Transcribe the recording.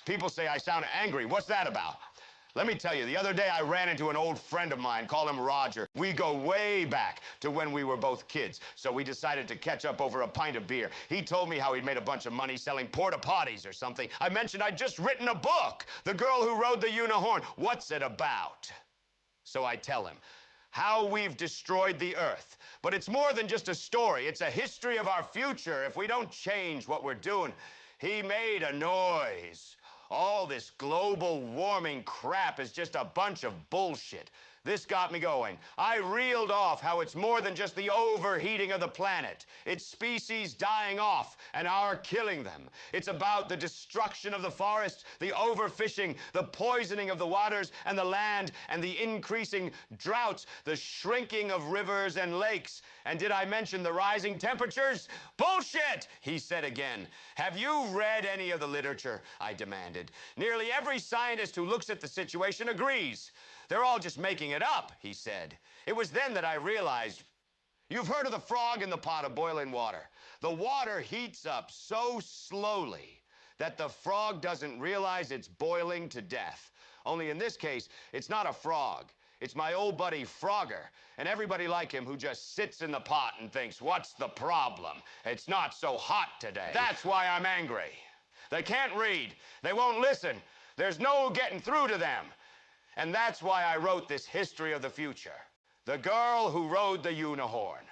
People say I sound angry. What's that about? Let me tell you, the other day I ran into an old friend of mine, call him Roger. We go way back to when we were both kids, so we decided to catch up over a pint of beer. He told me how he'd made a bunch of money selling porta potties or something. I mentioned I'd just written a book, The Girl Who Rode the Unicorn. What's it about? So I tell him how we've destroyed the earth. But it's more than just a story. It's a history of our future if we don't change what we're doing. He made a noise. All this global warming crap is just a bunch of bullshit. This got me going. I reeled off how it's more than just the overheating of the planet. It's species dying off and our killing them. It's about the destruction of the forests, the overfishing, the poisoning of the waters and the land, and the increasing droughts, the shrinking of rivers and lakes. And did I mention the rising temperatures? Bullshit, he said again. Have you read any of the literature? I demanded. Nearly every scientist who looks at the situation agrees. They're all just making it up, he said. It was then that I realized, you've heard of the frog in the pot of boiling water. The water heats up so slowly that the frog doesn't realize it's boiling to death. Only in this case, it's not a frog. It's my old buddy Frogger, and everybody like him who just sits in the pot and thinks, what's the problem? It's not so hot today. That's why I'm angry. They can't read. They won't listen. There's no getting through to them. And that's why I wrote this history of the future. The Girl Who Rode the Unicorn.